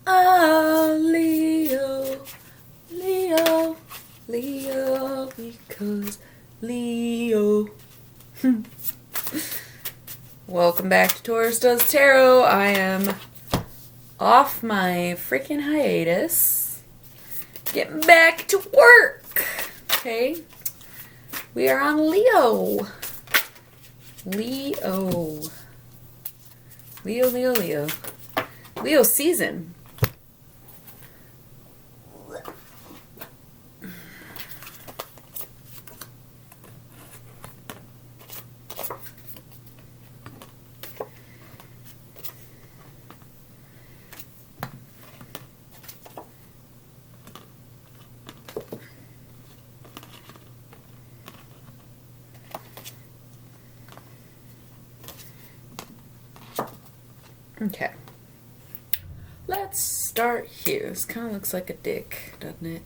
Ah, Leo, Leo, Leo, because Leo. Welcome back to Taurus Does Tarot. I am off my freaking hiatus. Getting back to work. Okay. We are on Leo. Leo. Leo, Leo, Leo. Leo season. Okay. Let's start here. This kind of looks like a dick, doesn't it?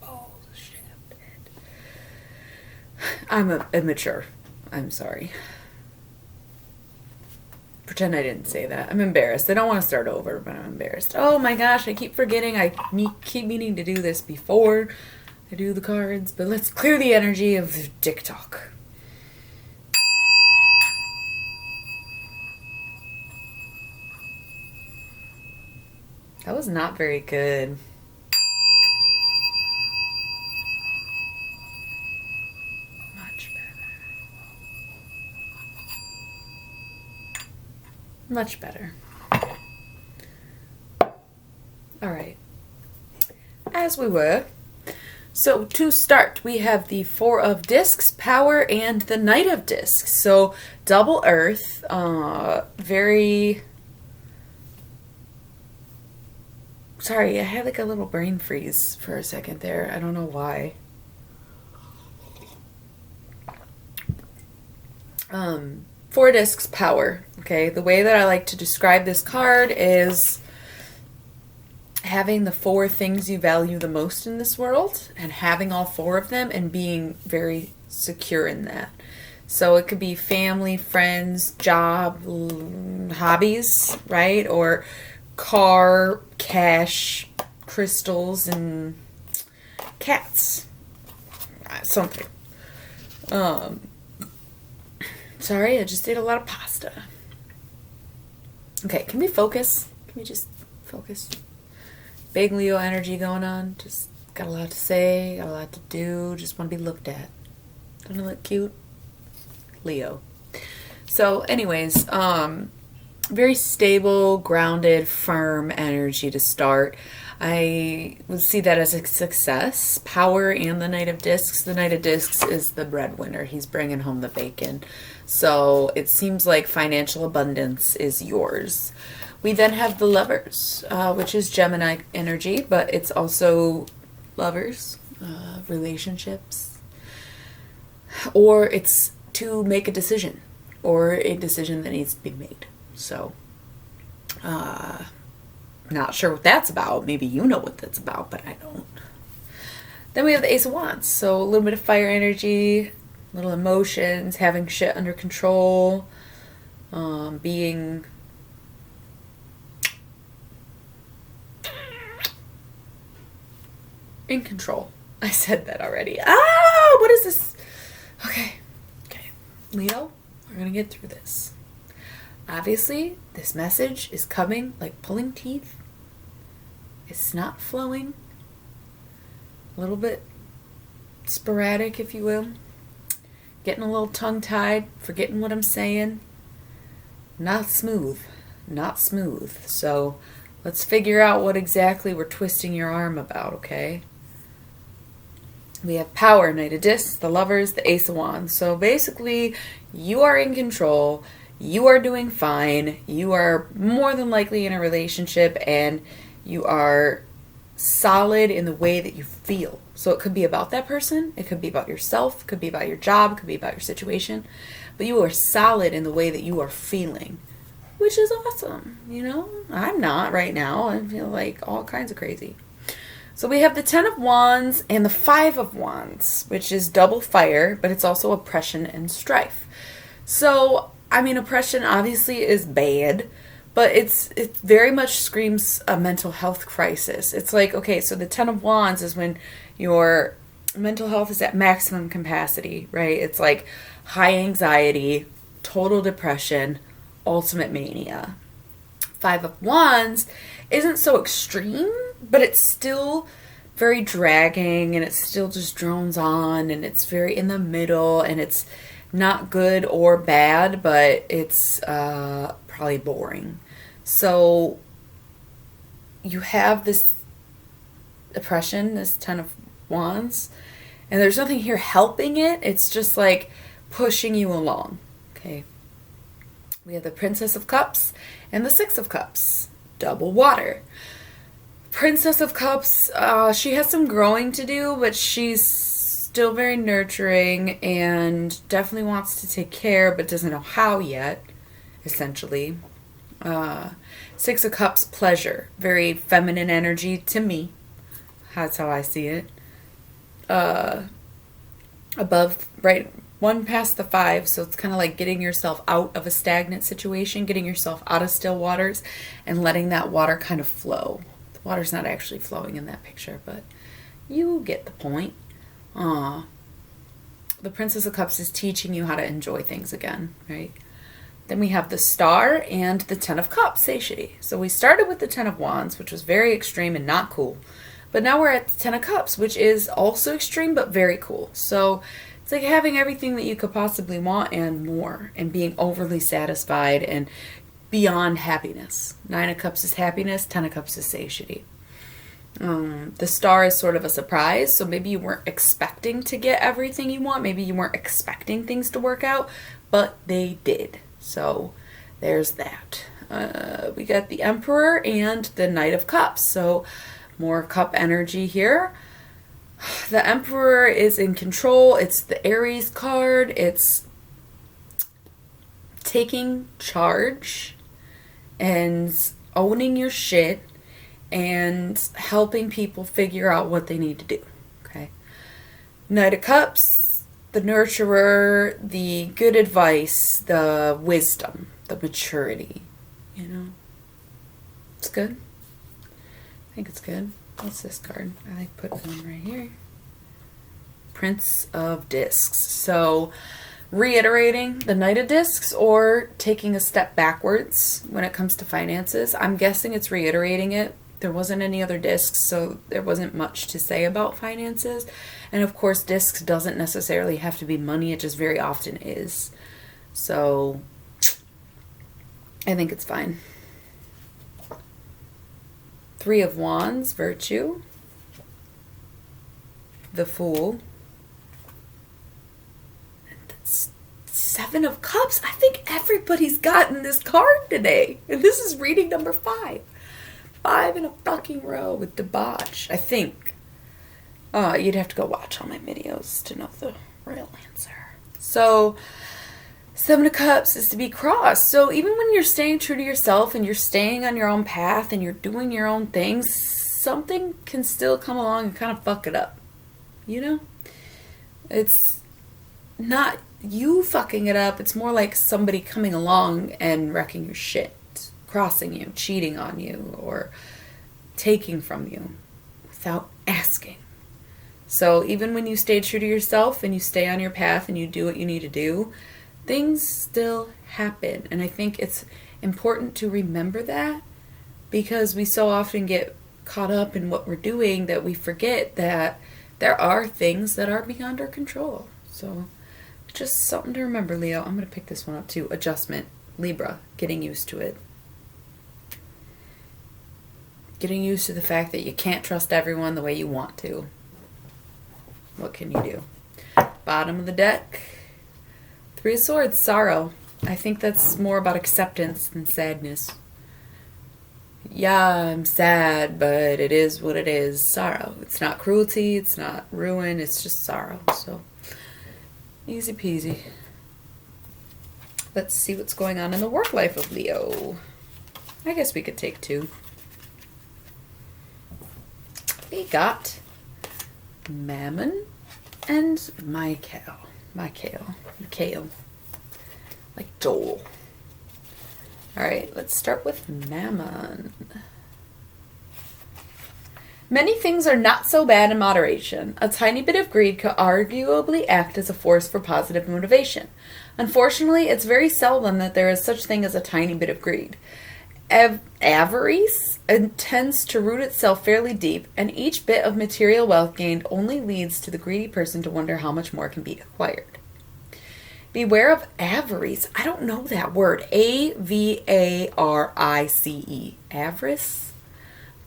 Oh, shit. I'm immature. I'm sorry. Pretend I didn't say that. I'm embarrassed. I don't want to start over, but I'm embarrassed. Oh my gosh, I keep forgetting. I keep meaning to do this before I do the cards, but let's clear the energy of dick talk. That was not very good. Much better. Alright. As we were. So to start, we have the Four of Discs, Power, and the Knight of Discs. So double earth. Very... Sorry, I had like a little brain freeze for a second there. I don't know why. Four Discs, Power. Okay, the way that I like to describe this card is having the four things you value the most in this world and having all four of them and being very secure in that. So it could be family, friends, job, hobbies, right? Or car, cash, crystals, and cats. Something. Sorry, I just ate a lot of pasta. Okay, can we focus? Can we just focus? Big Leo energy going on. Just got a lot to say, got a lot to do. Just want to be looked at. Don't I look cute? Leo. So anyways, very stable, grounded, firm energy to start. I would see that as a success. Power and the Knight of Discs. The Knight of Discs is the breadwinner. He's bringing home the bacon. So it seems like financial abundance is yours. We then have the Lovers, which is Gemini energy, but it's also lovers, relationships, or it's to make a decision, or a decision that needs to be made. So, not sure what that's about. Maybe you know what that's about, but I don't. Then we have the Ace of Wands, so a little bit of fire energy, little emotions, having shit under control, being in control. I said that already. Ah, what is this? Okay. Leo, we're going to get through this. Obviously, this message is coming like pulling teeth. It's not flowing. A little bit sporadic, if you will. Getting a little tongue-tied, forgetting what I'm saying. Not smooth. So let's figure out what exactly we're twisting your arm about, okay? We have Power, Knight of Discs, the Lovers, the Ace of Wands. So basically, you are in control. You are doing fine. You are more than likely in a relationship, and you are solid in the way that you feel. So it could be about that person. It could be about yourself. It could be about your job. It could be about your situation. But you are solid in the way that you are feeling, which is awesome. You know, I'm not right now. I feel like all kinds of crazy. So we have the Ten of Wands and the Five of Wands, which is double fire, but it's also oppression and strife. So, I mean, oppression obviously is bad, but it very much screams a mental health crisis. It's like, okay, so the Ten of Wands is when your mental health is at maximum capacity, right? It's like high anxiety, total depression, ultimate mania. Five of Wands isn't so extreme, but it's still very dragging, and it still just drones on, and it's very in the middle, and it's not good or bad, but it's probably boring. So you have this oppression, this Ten of Wands, and there's nothing here helping it. It's just like pushing you along. Okay. We have the Princess of Cups and the Six of Cups. Double water. Princess of Cups, she has some growing to do, but she's still very nurturing and definitely wants to take care, but doesn't know how yet, essentially. Six of Cups, pleasure. Very feminine energy to me. That's how I see it. Above, right, one past the five, so it's kind of like getting yourself out of a stagnant situation, getting yourself out of still waters, and letting that water kind of flow. The water's not actually flowing in that picture, but you get the point. The Princess of Cups is teaching you how to enjoy things again, right? Then we have the Star and the Ten of Cups, satiety. So we started with the Ten of Wands, which was very extreme and not cool. But now we're at the Ten of Cups, which is also extreme but very cool. So it's like having everything that you could possibly want and more, and being overly satisfied and beyond happiness. Nine of Cups is happiness, Ten of Cups is satiety. The Star is sort of a surprise, so maybe you weren't expecting to get everything you want. Maybe you weren't expecting things to work out, but they did. So there's that. We got the Emperor and the Knight of Cups. So more cup energy here. The Emperor is in control. It's the Aries card. It's taking charge and owning your shit and helping people figure out what they need to do. Okay. Knight of Cups, the nurturer, the good advice, the wisdom, the maturity. You know? It's good. I think it's good. What's this card? I like putting one right here. Prince of Discs. So, reiterating the Knight of Discs or taking a step backwards when it comes to finances. I'm guessing it's reiterating it. There wasn't any other discs, so there wasn't much to say about finances. And of course, discs doesn't necessarily have to be money. It just very often is. So, I think it's fine. Three of Wands, virtue. The Fool. Seven of Cups. I think everybody's gotten this card today. And this is reading number 5. 5 in a fucking row with debauch, I think. You'd have to go watch all my videos to know the real answer. So, Seven of Cups is to be crossed. So even when you're staying true to yourself and you're staying on your own path and you're doing your own things, something can still come along and kind of fuck it up. You know? It's not you fucking it up. It's more like somebody coming along and wrecking your shit. Crossing you, cheating on you, or taking from you without asking. So even when you stay true to yourself and you stay on your path and you do what you need to do, things still happen. And I think it's important to remember that, because we so often get caught up in what we're doing that we forget that there are things that are beyond our control. So just something to remember, Leo. I'm going to pick this one up too. Adjustment. Libra. Getting used to it. Getting used to the fact that you can't trust everyone the way you want to. What can you do? Bottom of the deck. Three of Swords, sorrow. I think that's more about acceptance than sadness. Yeah, I'm sad, but it is what it is. Sorrow. It's not cruelty, it's not ruin, it's just sorrow. So, easy peasy. Let's see what's going on in the work life of Leo. I guess we could take 2. We got Mammon and Michael. Like Joel. All right, let's start with Mammon. Many things are not so bad in moderation. A tiny bit of greed could arguably act as a force for positive motivation. Unfortunately, it's very seldom that there is such thing as a tiny bit of greed. Avarice tends to root itself fairly deep, and each bit of material wealth gained only leads to the greedy person to wonder how much more can be acquired. Beware of avarice. I don't know that word. Avarice. Avarice?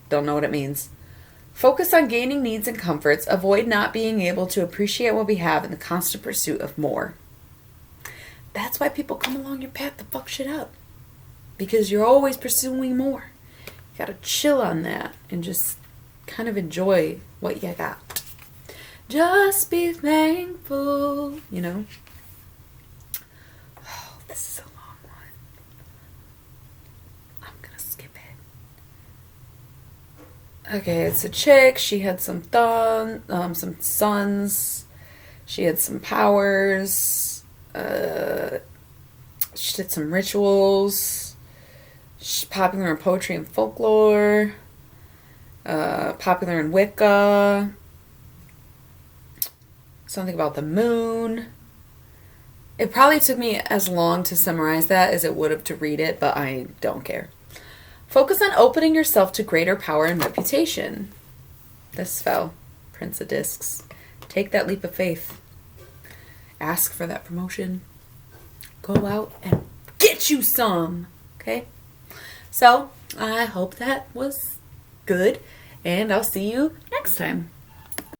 Don't know what it means. Focus on gaining needs and comforts. Avoid not being able to appreciate what we have in the constant pursuit of more. That's why people come along your path to fuck shit up. Because you're always pursuing more. You gotta chill on that and just kind of enjoy what you got. Just be thankful, you know. Oh, this is a long one. I'm gonna skip it. Okay, it's a chick. She had some sons. She had some powers. She did some rituals. She's popular in poetry and folklore. Popular in Wicca. Something about the moon. It probably took me as long to summarize that as it would have to read it, but I don't care. Focus on opening yourself to greater power and reputation. This fell. Prince of Discs. Take that leap of faith. Ask for that promotion. Go out and get you some. Okay? So, I hope that was good, and I'll see you next time.